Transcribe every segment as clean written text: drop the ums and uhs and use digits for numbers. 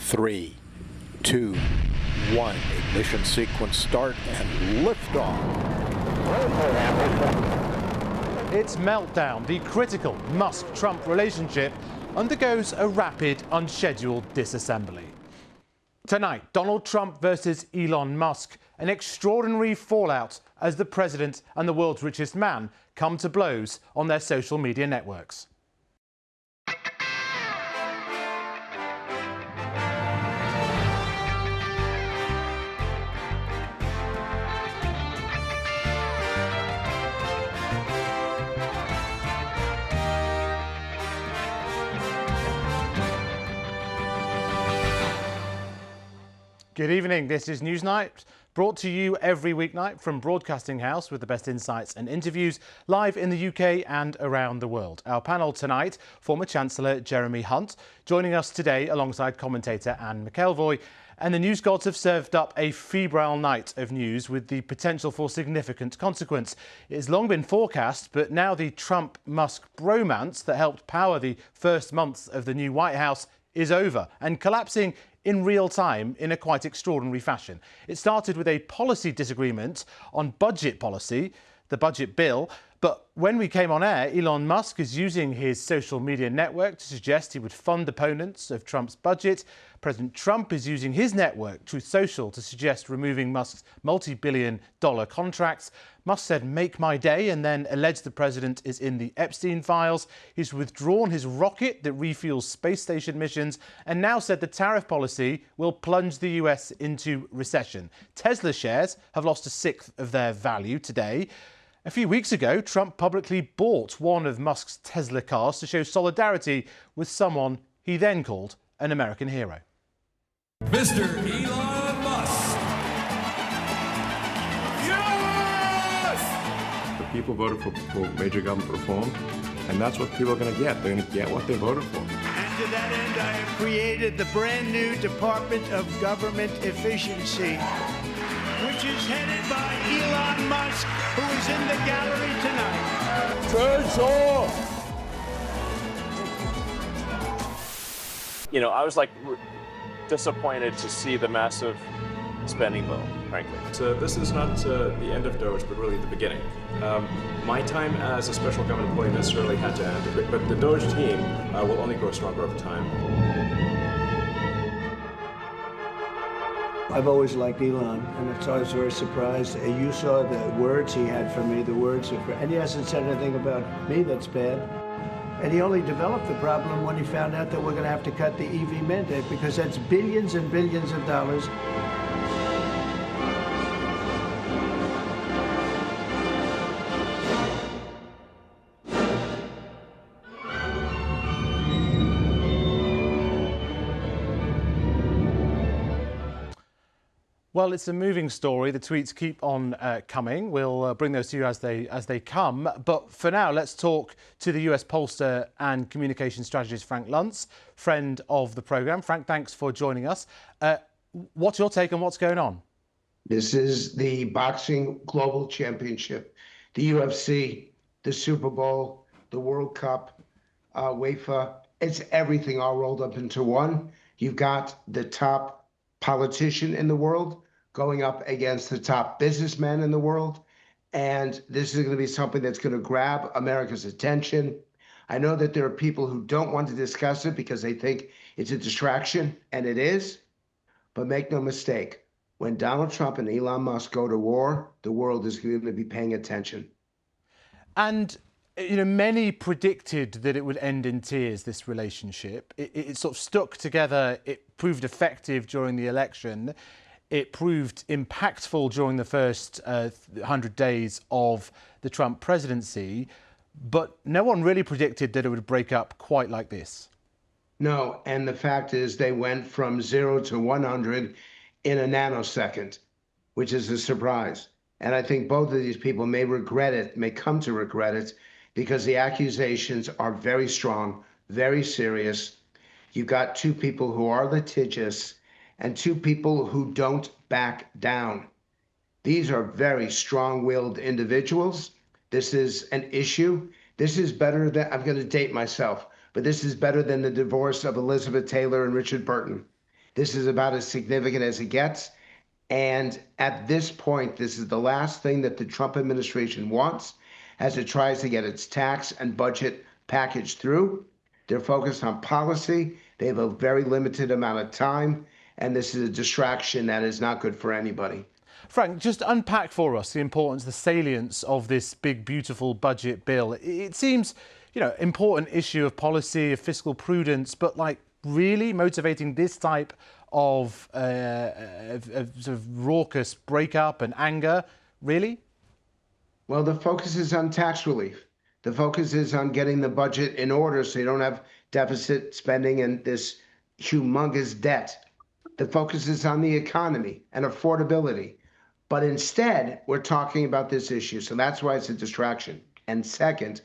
3, 2, 1. Ignition sequence start and liftoff. Its meltdown, the critical Musk-Trump relationship, undergoes a rapid, unscheduled disassembly. Tonight, Donald Trump versus Elon Musk, an extraordinary fallout as the president and the world's richest man come to blows on their social media networks. Good evening, this is Newsnight, brought to you every weeknight from Broadcasting House with the best insights and interviews live in the UK and around the world. Our panel tonight, former Chancellor Jeremy Hunt, joining us today alongside commentator Anne McElvoy. And the news gods have served up a febrile night of news with the potential for significant consequence. It has long been forecast, but now the Trump-Musk bromance that helped power the first months of the new White House is over and collapsing in real time in a quite extraordinary fashion. It started with a policy disagreement on budget policy, the budget bill, but when we came on air, Elon Musk is using his social media network to suggest he would fund opponents of Trump's budget. President Trump is using his network, Truth Social, to suggest removing Musk's multi-billion-dollar contracts. Musk said, "Make my day," and then alleged the president is in the Epstein files. He's withdrawn his rocket that refuels space station missions and now said the tariff policy will plunge the US into recession. Tesla shares have lost a sixth of their value today. A few weeks ago, Trump publicly bought one of Musk's Tesla cars to show solidarity with someone he then called an American hero. Mr. Elon Musk. Yes! The people voted for major government reform, and that's what people are going to get. They're going to get what they voted for. And to that end, I have created the brand new Department of Government Efficiency, which is headed by Elon Musk, who is in the gallery tonight. You know, I was like disappointed to see the massive spending bill, frankly. So this is not the end of Doge, but really the beginning. My time as a special government employee necessarily had to end, but the Doge team will only grow stronger over time. I've always liked Elon, and so I was very surprised. You saw the words he had for me, and he hasn't said anything about me that's bad. And he only developed the problem when he found out that we're going to have to cut the EV mandate, because that's billions and billions of dollars. Well, it's a moving story. The tweets keep on coming. We'll bring those to you as they come. But for now, let's talk to the US pollster and communication strategist Frank Luntz, friend of the programme. Frank, thanks for joining us. What's your take on what's going on? This is the boxing global championship, the UFC, the Super Bowl, the World Cup, UEFA. It's everything all rolled up into one. You've got the top politician in the world going up against the top businessman in the world. And this is going to be something that's going to grab America's attention. I know that there are people who don't want to discuss it because they think it's a distraction, and it is. But make no mistake, when Donald Trump and Elon Musk go to war, the world is going to be paying attention. And you know, many predicted that it would end in tears, this relationship. It sort of stuck together. It proved effective during the election. It proved impactful during the first 100 days of the Trump presidency. But no one really predicted that it would break up quite like this. No, and the fact is they went from 0 to 100 in a nanosecond, which is a surprise. And I think both of these people may regret it, may come to regret it, because the accusations are very strong, very serious. You've got two people who are litigious and two people who don't back down. These are very strong-willed individuals. This is an issue. This is better than, I'm going to date myself, but this is better than the divorce of Elizabeth Taylor and Richard Burton. This is about as significant as it gets. And at this point, this is the last thing that the Trump administration wants as it tries to get its tax and budget package through. They're focused on policy. They have a very limited amount of time, and this is a distraction that is not good for anybody. Frank, just unpack for us the importance, the salience of this big, beautiful budget bill. It seems, important issue of policy, of fiscal prudence, but really motivating this type of sort of raucous breakup and anger, really? Well, the focus is on tax relief. The focus is on getting the budget in order so you don't have deficit spending and this humongous debt. The focus is on the economy and affordability. But instead, we're talking about this issue. So that's why it's a distraction. And second,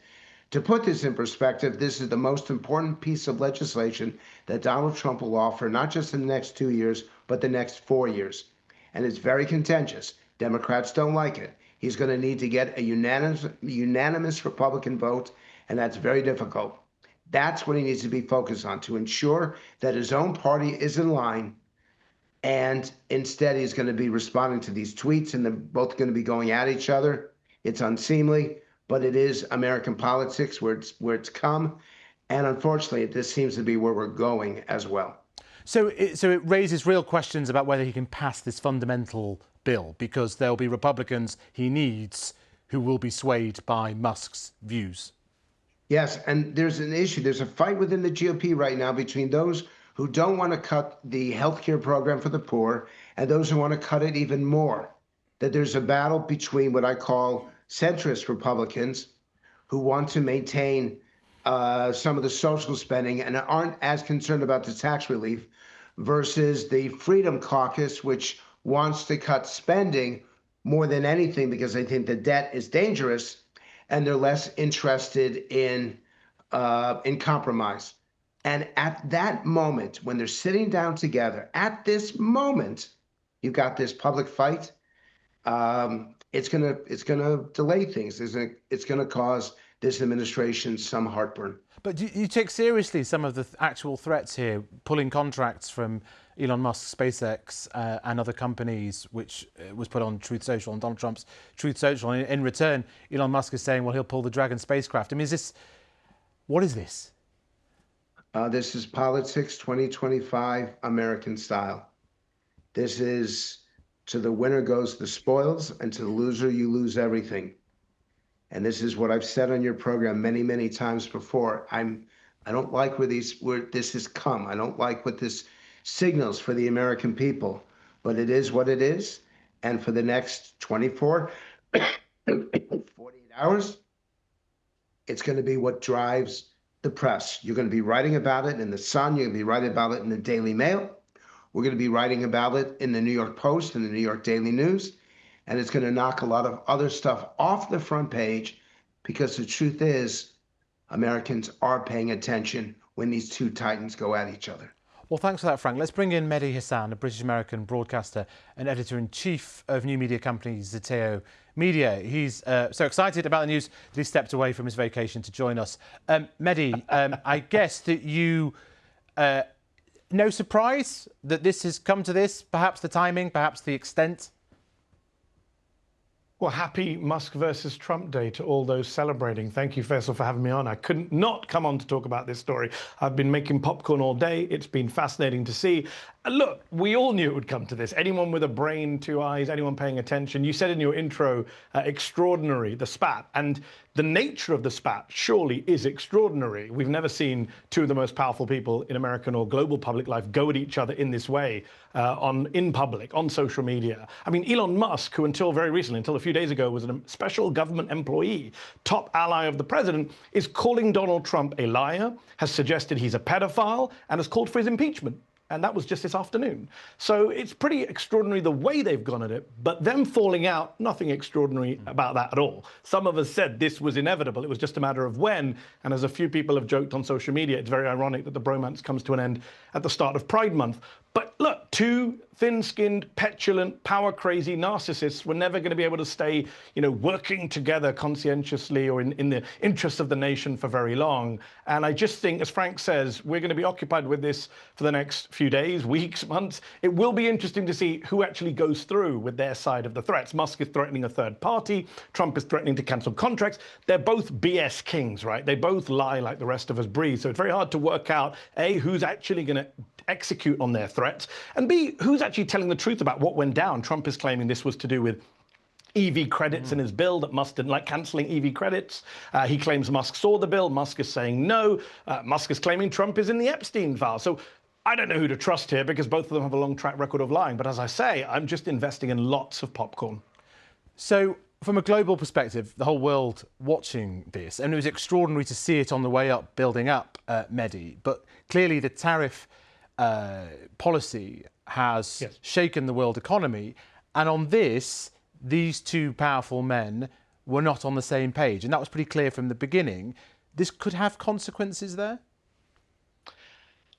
to put this in perspective, this is the most important piece of legislation that Donald Trump will offer, not just in the next 2 years, but the next 4 years. And it's very contentious. Democrats don't like it. He's going to need to get a unanimous Republican vote, and that's very difficult. That's what he needs to be focused on, to ensure that his own party is in line. And instead, he's going to be responding to these tweets, and they're both going to be going at each other. It's unseemly, but it is American politics where it's come. And unfortunately, this seems to be where we're going as well. So it raises real questions about whether he can pass this fundamental bill, because there'll be Republicans he needs who will be swayed by Musk's views. Yes, and there's an issue. There's a fight within the GOP right now between those who don't want to cut the health care program for the poor and those who want to cut it even more. That there's a battle between what I call centrist Republicans who want to maintain some of the social spending and aren't as concerned about the tax relief versus the Freedom Caucus, which wants to cut spending more than anything because they think the debt is dangerous and they're less interested in compromise. And at that moment, when they're sitting down together, at this moment, you've got this public fight. It's gonna delay things. It's gonna cause this administration some heartburn. But do you take seriously some of the actual threats here, pulling contracts from Elon Musk's SpaceX and other companies, which was put on Truth Social, on Donald Trump's Truth Social. And in return, Elon Musk is saying, well, he'll pull the Dragon spacecraft. I mean, what is this? This is politics 2025 American style. This is to the winner goes the spoils, and to the loser, you lose everything. And this is what I've said on your program many, many times before. I don't like where this has come. I don't like what this signals for the American people, but it is what it is. And for the next 24, 48 hours, it's going to be what drives the press. You're going to be writing about it in the Sun. You're going to be writing about it in the Daily Mail. We're going to be writing about it in the New York Post and the New York Daily News. And it's going to knock a lot of other stuff off the front page, because the truth is Americans are paying attention when these two titans go at each other. Well, thanks for that, Frank. Let's bring in Mehdi Hassan, a British-American broadcaster and editor-in-chief of new media company Zeteo Media. He's so excited about the news that he stepped away from his vacation to join us. Mehdi, I guess that you... no surprise that this has come to this, perhaps the timing, perhaps the extent? Well, happy Musk versus Trump Day to all those celebrating. Thank you, Faisal, for having me on. I couldn't not come on to talk about this story. I've been making popcorn all day. It's been fascinating to see. Look, we all knew it would come to this. Anyone with a brain, two eyes, anyone paying attention. You said in your intro, extraordinary, the spat. And the nature of the spat surely is extraordinary. We've never seen two of the most powerful people in American or global public life go at each other in this way, in public, on social media. I mean, Elon Musk, who until very recently, until a few days ago, was a special government employee, top ally of the president, is calling Donald Trump a liar, has suggested he's a pedophile, and has called for his impeachment. And that was just this afternoon. So it's pretty extraordinary the way they've gone at it, but them falling out, nothing extraordinary about that at all. Some of us said this was inevitable. It was just a matter of when. And as a few people have joked on social media, it's very ironic that the bromance comes to an end at the start of Pride Month. But look, two thin-skinned, petulant, power-crazy narcissists were never going to be able to stay, working together conscientiously or in the interests of the nation for very long. And I just think, as Frank says, we're going to be occupied with this for the next few days, weeks, months. It will be interesting to see who actually goes through with their side of the threats. Musk is threatening a third party. Trump is threatening to cancel contracts. They're both BS kings, right? They both lie like the rest of us breathe. So it's very hard to work out, A, who's actually going to execute on their threats, and B, who's actually telling the truth about what went down. Trump is claiming this was to do with EV credits in his bill, that Musk didn't like cancelling EV credits. He claims Musk saw the bill. Musk is saying no. Musk is claiming Trump is in the Epstein file. So I don't know who to trust here, because both of them have a long track record of lying. But as I say, I'm just investing in lots of popcorn. So from a global perspective, the whole world watching this, and it was extraordinary to see it on the way up, building up, Mehdi. But clearly the tariff policy has shaken the world economy. And on this, these two powerful men were not on the same page. And that was pretty clear from the beginning. This could have consequences there?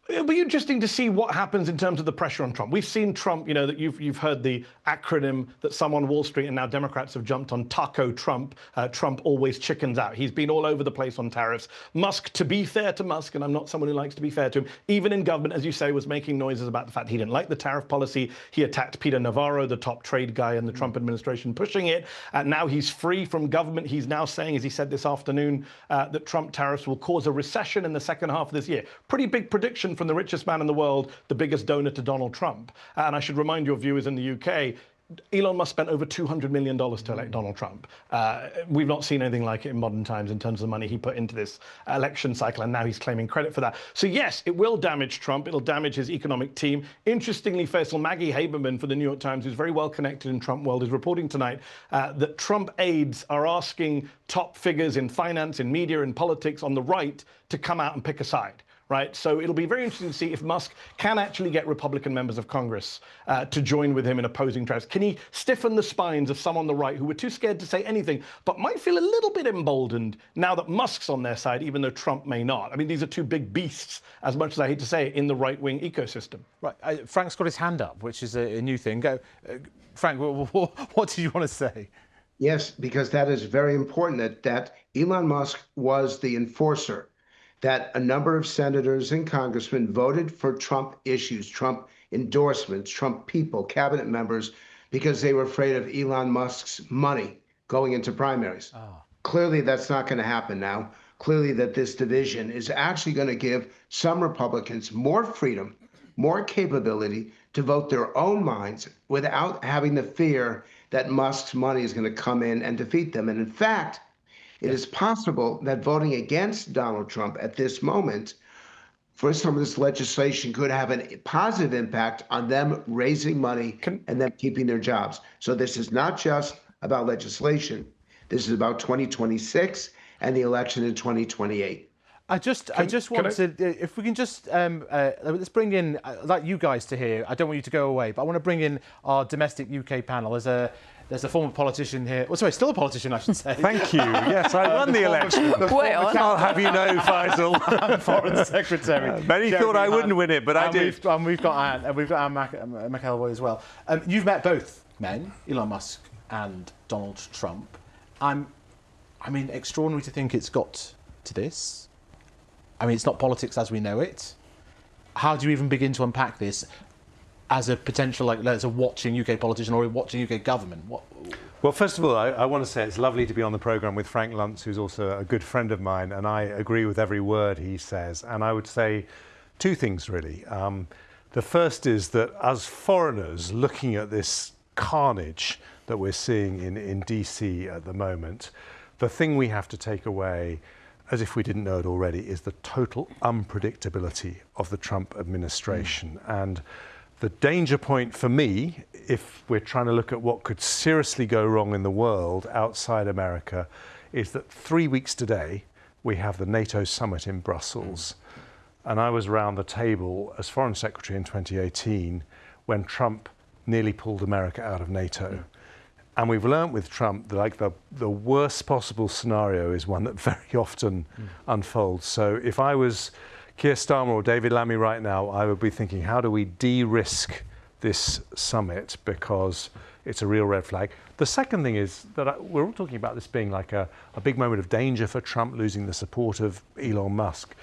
It'll be interesting to see what happens in terms of the pressure on Trump. We've seen Trump, that you've heard the acronym that some on Wall Street and now Democrats have jumped on, Taco Trump. Trump always chickens out. He's been all over the place on tariffs. Musk, to be fair to Musk, and I'm not someone who likes to be fair to him, even in government, as you say, was making noises about the fact he didn't like the tariff policy. He attacked Peter Navarro, the top trade guy in the Trump administration, pushing it. Now he's free from government. He's now saying, as he said this afternoon, that Trump tariffs will cause a recession in the second half of this year. Pretty big prediction from the richest man in the world, the biggest donor to Donald Trump. And I should remind your viewers in the UK, Elon Musk spent over $200 million to elect Donald Trump. We've not seen anything like it in modern times in terms of the money he put into this election cycle, and now he's claiming credit for that. So yes, it will damage Trump. It'll damage his economic team. Interestingly, Faisal, Maggie Haberman for the New York Times, who's very well connected in Trump world, is reporting tonight that Trump aides are asking top figures in finance, in media, in politics on the right to come out and pick a side. Right, so it'll be very interesting to see if Musk can actually get Republican members of Congress to join with him in opposing tariffs. Can he stiffen the spines of some on the right who were too scared to say anything, but might feel a little bit emboldened now that Musk's on their side, even though Trump may not? I mean, these are two big beasts, as much as I hate to say it, in the right-wing ecosystem. Right, Frank's got his hand up, which is a new thing. Go, Frank, what did you want to say? Yes, because that is very important, that Elon Musk was the enforcer, that a number of senators and congressmen voted for Trump issues, Trump endorsements, Trump people, cabinet members, because they were afraid of Elon Musk's money going into primaries. Clearly, that's not going to happen now. Clearly, that this division is actually going to give some Republicans more freedom, more capability to vote their own minds without having the fear that Musk's money is going to come in and defeat them. And in fact, it is possible that voting against Donald Trump at this moment for some of this legislation could have a positive impact on them raising money and them keeping their jobs. So this is not just about legislation. This is about 2026 and the election in 2028. I just want to, if we can just, let's bring in, I'd like you guys to hear, I don't want you to go away, but I want to bring in our domestic UK panel. There's a former politician here. Well, sorry, still a politician, I should say. Thank you. Yes, I won the election. I'll have you know, Faisal. Foreign Secretary. Many thought I wouldn't win it, but I did. And we've got Anne McElroy as well. You've met both men, Elon Musk and Donald Trump. I mean, extraordinary to think it's got to this. I mean, it's not politics as we know it. How do you even begin to unpack this as a potential, as a watching UK politician or a watching UK government? Well, first of all, I want to say it's lovely to be on the programme with Frank Luntz, who's also a good friend of mine, and I agree with every word he says. And I would say two things, really. The first is that as foreigners looking at this carnage that we're seeing in DC at the moment, the thing we have to take away, as if we didn't know it already, is the total unpredictability of the Trump administration. And the danger point for me, if we're trying to look at what could seriously go wrong in the world outside America, is that 3 weeks today, we have the NATO summit in Brussels. And I was around the table as Foreign Secretary in 2018 when Trump nearly pulled America out of NATO. And we've learned with Trump that the worst possible scenario is one that very often unfolds. So if I was Keir Starmer or David Lammy right now, I would be thinking, how do we de-risk this summit because it's a real red flag. The second thing is that we're all talking about this being like a big moment of danger for Trump losing the support of Elon Musk.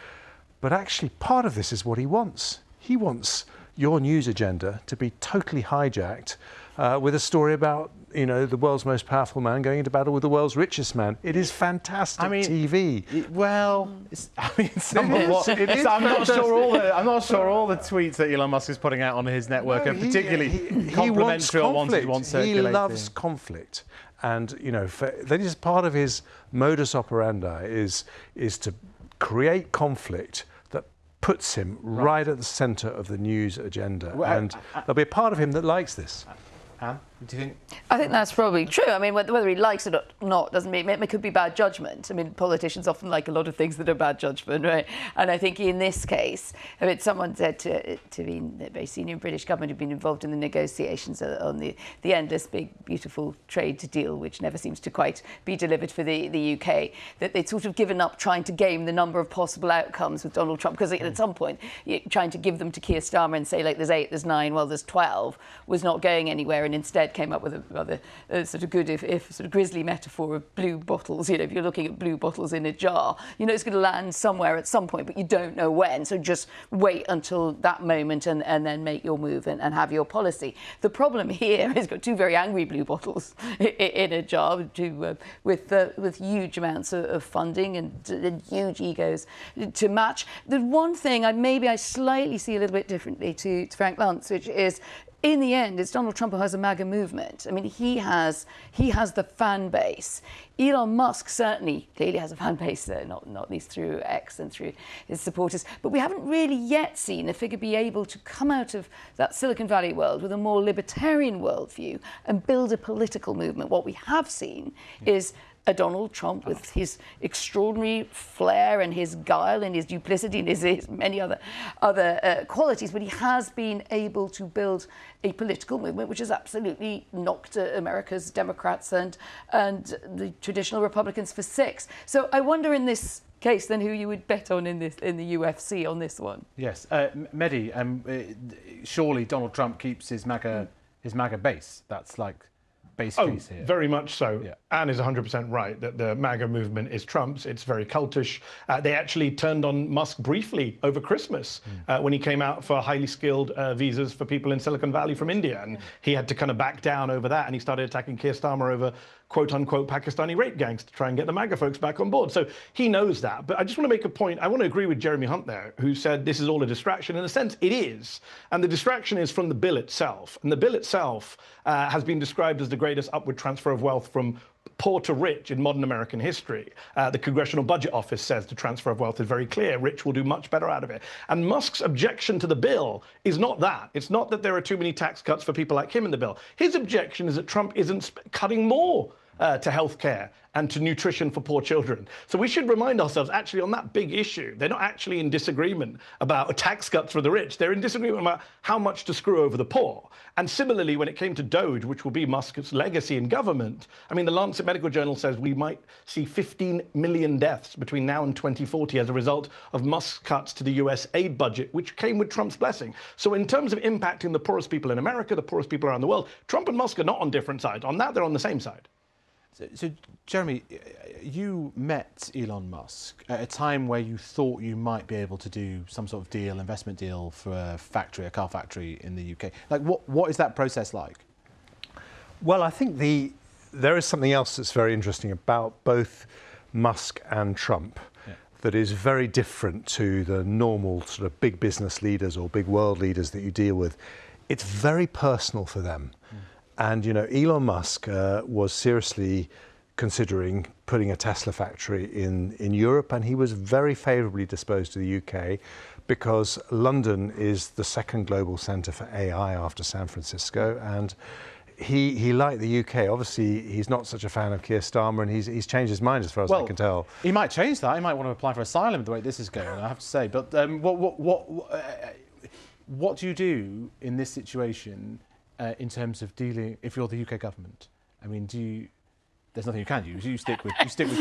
But actually part of this is what he wants. He wants your news agenda to be totally hijacked with a story about, you know, the world's most powerful man going into battle with the world's richest man. It is fantastic TV. I'm not sure all the tweets that Elon Musk is putting out on his network are particularly complimentary or ones he wants circulating. He loves conflict, and you know, that is part of his modus operandi is to create conflict that puts him right at the centre of the news agenda, and there'll be a part of him that likes this. Anne, do you think? I think that's probably true. I mean, whether he likes it or not doesn't mean it could be bad judgment. I mean, politicians often like a lot of things that are bad judgment, right? And I think in this case, I mean, someone said to be very senior British government who'd been involved in the negotiations on the endless, big, beautiful trade deal, which never seems to quite be delivered for the UK, that they'd sort of given up trying to game the number of possible outcomes with Donald Trump, because at some point, trying to give them to Keir Starmer and say, like, there's 8, there's 9, well, there's 12, was not going anywhere, and instead came up with a rather sort of good, if sort of grisly metaphor of blue bottles. You know, if you're looking at blue bottles in a jar, you know it's going to land somewhere at some point, but you don't know when. So just wait until that moment and then make your move and have your policy. The problem here is got 2 very angry blue bottles in a jar with huge amounts of funding and huge egos to match. The one thing I slightly see a little bit differently to Frank Luntz, which is, in the end, it's Donald Trump who has a MAGA movement. I mean, he has the fan base. Elon Musk certainly clearly has a fan base, not least through X and through his supporters. But we haven't really yet seen a figure be able to come out of that Silicon Valley world with a more libertarian worldview and build a political movement. What we have seen is a Donald Trump with his extraordinary flair and his guile and his duplicity and his many other qualities, but he has been able to build a political movement which has absolutely knocked America's Democrats and the traditional Republicans for 6. So I wonder in this case then who you would bet on in the UFC on this one. Yes, Mehdi, surely Donald Trump keeps his MAGA base. That's like base case here. Very much so. Yeah. Anne is 100% right that the MAGA movement is Trump's. It's very cultish. They actually turned on Musk briefly over Christmas when he came out for highly skilled visas for people in Silicon Valley from India. And he had to kind of back down over that, and he started attacking Keir Starmer over quote-unquote Pakistani rape gangs to try and get the MAGA folks back on board. So he knows that. But I just want to make a point. I want to agree with Jeremy Hunt there, who said this is all a distraction. In a sense, it is. And the distraction is from the bill itself. And the bill itself has been described as the greatest upward transfer of wealth from poor to rich in modern American history. The Congressional Budget Office says the transfer of wealth is very clear. Rich will do much better out of it. And Musk's objection to the bill is not that. It's not that there are too many tax cuts for people like him in the bill. His objection is that Trump isn't cutting more to healthcare and to nutrition for poor children. So we should remind ourselves, actually, on that big issue, they're not actually in disagreement about tax cuts for the rich. They're in disagreement about how much to screw over the poor. And similarly, when it came to Doge, which will be Musk's legacy in government, I mean, the Lancet Medical Journal says we might see 15 million deaths between now and 2040 as a result of Musk's cuts to the US aid budget, which came with Trump's blessing. So in terms of impacting the poorest people in America, the poorest people around the world, Trump and Musk are not on different sides. On that, they're on the same side. So, Jeremy, you met Elon Musk at a time where you thought you might be able to do some sort of investment deal for a car factory in the UK. Like, what is that process like? Well, I think there is something else that's very interesting about both Musk and Trump that is very different to the normal sort of big business leaders or big world leaders that you deal with. It's very personal for them. And, you know, Elon Musk was seriously considering putting a Tesla factory in Europe, and he was very favourably disposed to the UK because London is the second global centre for AI after San Francisco, and he liked the UK. Obviously, he's not such a fan of Keir Starmer, and he's changed his mind as far as I can tell. He might change that. He might want to apply for asylum the way this is going, I have to say. But what do you do in this situation in terms of dealing, if you're the UK government? I mean, do there's nothing you can use. You stick with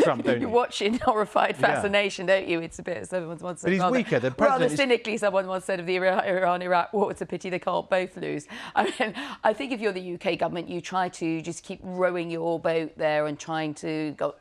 Trump, don't you? You watch in horrified fascination, don't you? It's a bit, someone once said. But he's weaker. The rather president cynically, someone once said of the Iran-Iraq war, it's a pity they can't both lose. I mean, I think if you're the UK government, you try to just keep rowing your boat there and trying to got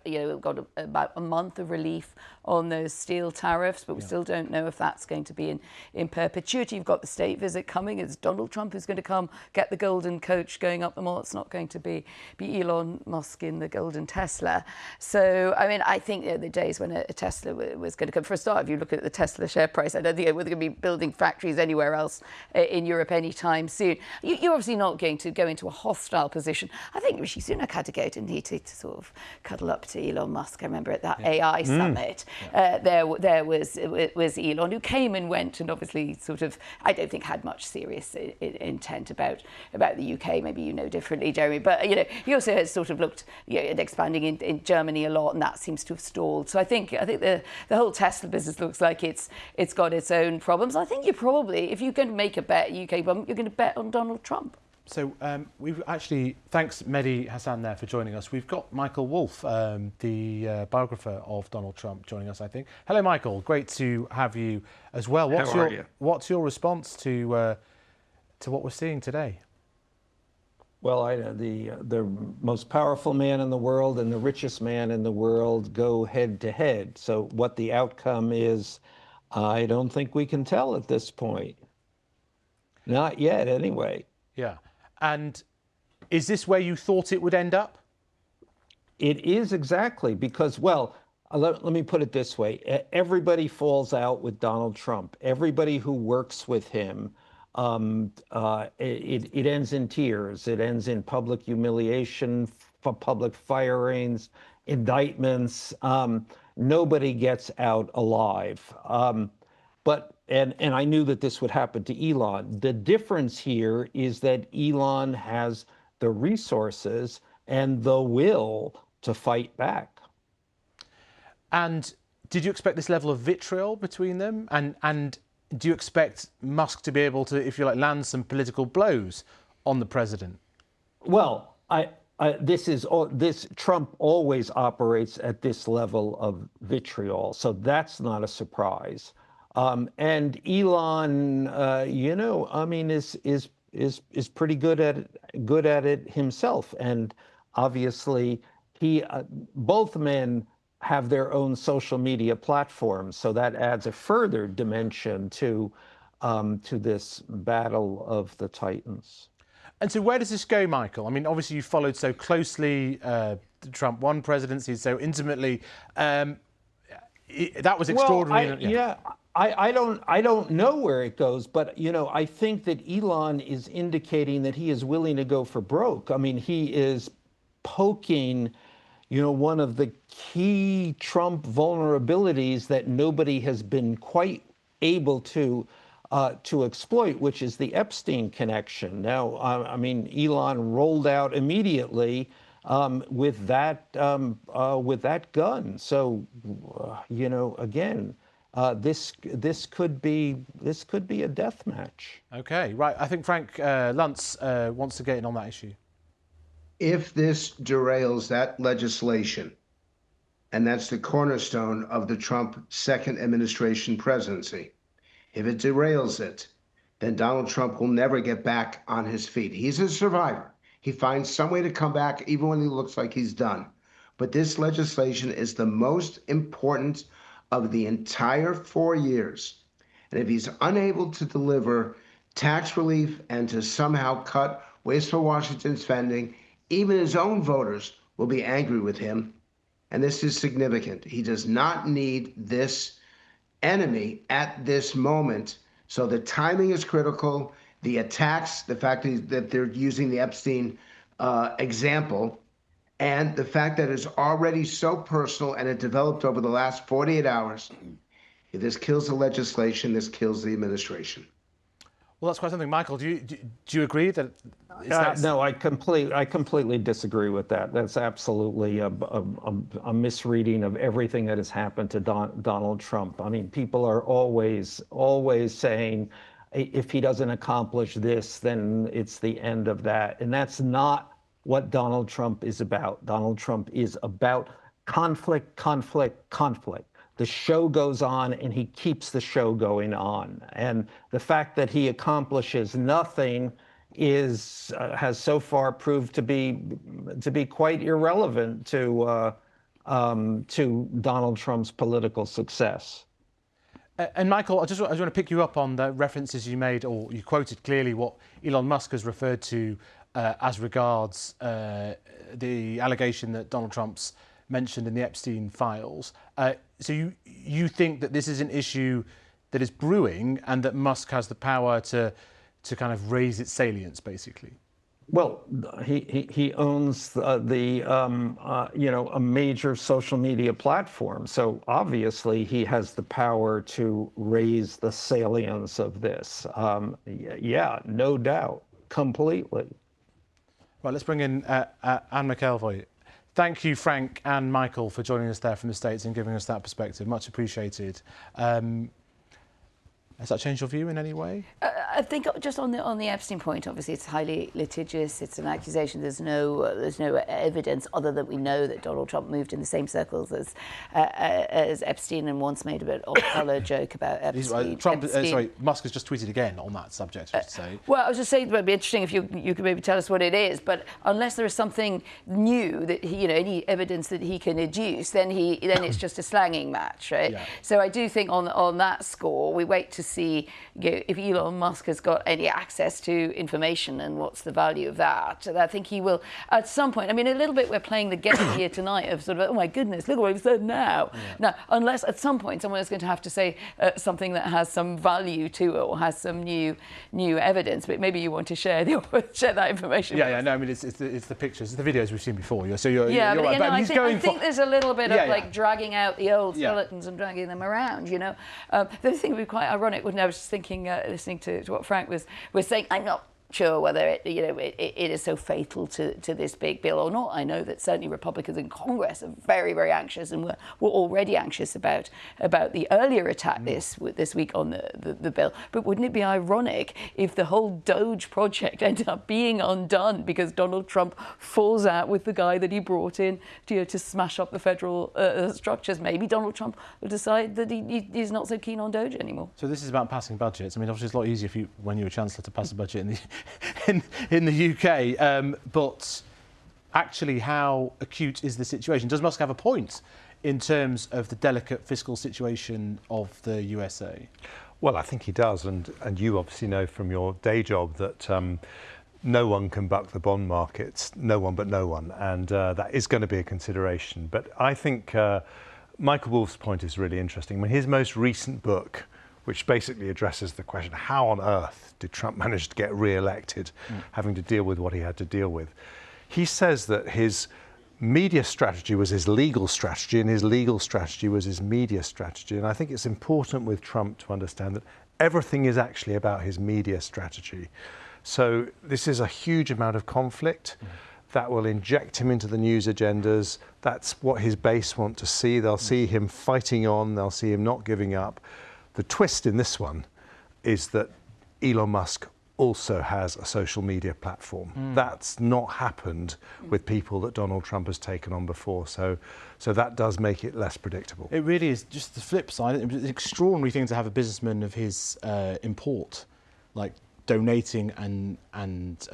about a month of relief on those steel tariffs, but we still don't know if that's going to be in perpetuity. You've got the state visit coming. It's Donald Trump who's going to come get the golden coach going up the mall. It's not going to be Elon Musk in the golden Tesla. So, I mean, I think the days when a Tesla was going to come. For a start, if you look at the Tesla share price, I don't think we're going to be building factories anywhere else in Europe anytime soon. You're obviously not going to go into a hostile position. I think Rishi Sunak had to go, didn't he, to sort of cuddle up to Elon Musk. I remember at that AI summit, there was Elon, who came and went, and obviously sort of, I don't think had much serious intent about the UK. Maybe you know differently, Jeremy. But he also has sort of looked at expanding in Germany a lot, and that seems to have stalled. So I think the whole Tesla business looks like it's got its own problems. I think you probably, if you're going to make a bet, UK government, you're going to bet on Donald Trump. So we've actually, thanks Mehdi Hassan there for joining us. We've got Michael Wolff, the biographer of Donald Trump, joining us, I think. Hello, Michael. Great to have you as well. What's your response to what we're seeing today? Well, the most powerful man in the world and the richest man in the world go head to head. So what the outcome is, I don't think we can tell at this point. Not yet, anyway. Yeah. And is this where you thought it would end up? It is, exactly, because, well, let me put it this way. Everybody falls out with Donald Trump. Everybody who works with him, it ends in tears. It ends in public humiliation, public firings, indictments. Nobody gets out alive. And I knew that this would happen to Elon. The difference here is that Elon has the resources and the will to fight back. And did you expect this level of vitriol between them? And do you expect Musk to be able to, if you like, land some political blows on the president? Well, Trump always operates at this level of vitriol, so that's not a surprise. And Elon, I mean, is pretty good at it himself. And obviously, both men have their own social media platforms, so that adds a further dimension to this battle of the Titans. And so, where does this go, Michael? I mean, obviously, you followed so closely the Trump 1 presidency, so intimately. That was extraordinary. I don't know where it goes, but I think that Elon is indicating that he is willing to go for broke. I mean, he is poking, one of the key Trump vulnerabilities that nobody has been quite able to exploit, which is the Epstein connection. Now, I mean, Elon rolled out immediately with that gun. So, again. This could be a death match. Okay, right. I think Frank Luntz wants to get in on that issue. If this derails that legislation, and that's the cornerstone of the Trump second administration presidency, if it derails it, then Donald Trump will never get back on his feet. He's a survivor. He finds some way to come back even when he looks like he's done. But this legislation is the most important of the entire 4 years. And if he's unable to deliver tax relief and to somehow cut wasteful Washington spending, even his own voters will be angry with him. And this is significant. He does not need this enemy at this moment. So the timing is critical. The attacks, the fact that they're using the Epstein example, and the fact that it's already so personal and it developed over the last 48 hours, if this kills the legislation, this kills the administration. Well, that's quite something. Michael, do you agree that? No, I completely disagree with that. That's absolutely a misreading of everything that has happened to Donald Trump. I mean, people are always saying, if he doesn't accomplish this, then it's the end of that. And that's not what Donald Trump is about. Donald Trump is about conflict, conflict, conflict. The show goes on, and he keeps the show going on. And the fact that he accomplishes nothing has so far proved to be quite irrelevant to Donald Trump's political success. And Michael, I just want to pick you up on the references you made, or you quoted clearly what Elon Musk has referred to as regards the allegation that Donald Trump's mentioned in the Epstein files. So you think that this is an issue that is brewing, and that Musk has the power to kind of raise its salience, basically? Well, he owns a major social media platform, so obviously he has the power to raise the salience of this. Yeah, no doubt, completely. Right, let's bring in Anne McElvoy. Thank you, Frank and Michael, for joining us there from the States and giving us that perspective. Much appreciated. Has that changed your view in any way? I think just on the Epstein point, obviously it's highly litigious. It's an accusation. There's no evidence other than we know that Donald Trump moved in the same circles as Epstein, and once made a bit off-color joke about Epstein. Musk has just tweeted again on that subject, I should say. Well, I was just saying it would be interesting if you could maybe tell us what it is. But unless there is something new that any evidence that he can adduce, then it's just a slanging match, right? Yeah. So I do think on that score, we wait to see if Elon Musk has got any access to information and what's the value of that. I think he will at some point. I mean, a little bit we're playing the game here tonight of sort of, oh my goodness, look what we've said now. Yeah. Now, unless at some point someone is going to have to say something that has some value to it or has some new evidence. But maybe you want to share that information. Yeah. No, I mean it's the pictures, it's the videos we've seen before. I think there's a little bit of dragging out the old skeletons and dragging them around. The thing would be quite ironic. I was just thinking, listening to what Frank was saying. I'm not sure whether it is so fatal to this big bill or not. I know that certainly Republicans in Congress are very, very anxious, and were already anxious about the earlier attack this week on the bill. But wouldn't it be ironic if the whole Doge project ended up being undone because Donald Trump falls out with the guy that he brought in to smash up the federal structures? Maybe Donald Trump will decide that he's not so keen on Doge anymore. So this is about passing budgets. I mean, obviously it's a lot easier when you're a chancellor to pass a budget in the UK, but actually, how acute is the situation? Does Musk have a point in terms of the delicate fiscal situation of the USA? Well, I think he does, and you obviously know from your day job that no one can buck the bond markets, no one but no one, and that is going to be a consideration. But I think Michael Wolff's point is really interesting. I mean, his most recent book, which basically addresses the question, how on earth did Trump manage to get re-elected, having to deal with what he had to deal with? He says that his media strategy was his legal strategy, and his legal strategy was his media strategy. And I think it's important with Trump to understand that everything is actually about his media strategy. So this is a huge amount of conflict that will inject him into the news agendas. That's what his base want to see. They'll see him fighting on, they'll see him not giving up. The twist in this one is that Elon Musk also has a social media platform. That's not happened with people that Donald Trump has taken on before. So that does make it less predictable. It really is just the flip side. It's an extraordinary thing to have a businessman of his import, like donating and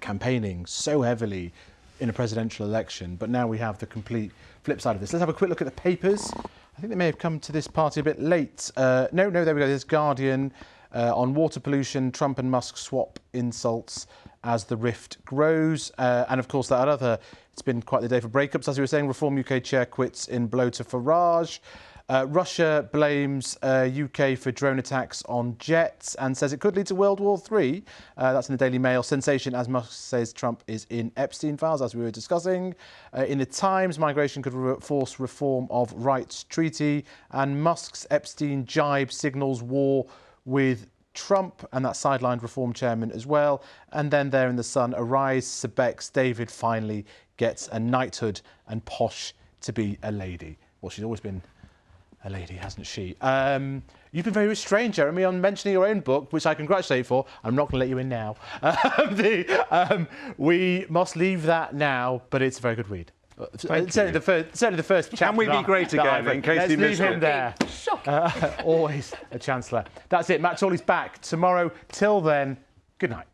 campaigning so heavily in a presidential election. But now we have the complete flip side of this. Let's have a quick look at the papers. I think they may have come to this party a bit late. No, there we go. There's Guardian on water pollution. Trump and Musk swap insults as the rift grows. And of course, it's been quite the day for breakups. As we were saying, Reform UK chair quits in blow to Farage. Russia blames UK for drone attacks on jets and says it could lead to World War III. That's in the Daily Mail. Sensation as Musk says Trump is in Epstein files, as we were discussing. In the Times, migration could force reform of rights treaty. And Musk's Epstein jibe signals war with Trump, and that sidelined Reform chairman as well. And then there in the Sun, Arise Sebec's David finally gets a knighthood and posh to be a lady. Well, she's always been a lady, hasn't she? You've been very restrained, Jeremy, on mentioning your own book, which I congratulate you for. I'm not going to let you in now. We must leave that now, but it's a very good read. Certainly the first chapter. Can we be great again, in case you missed it? Let's leave him there. Always a chancellor. That's it. Matt Chorley's back tomorrow. Till then, good night.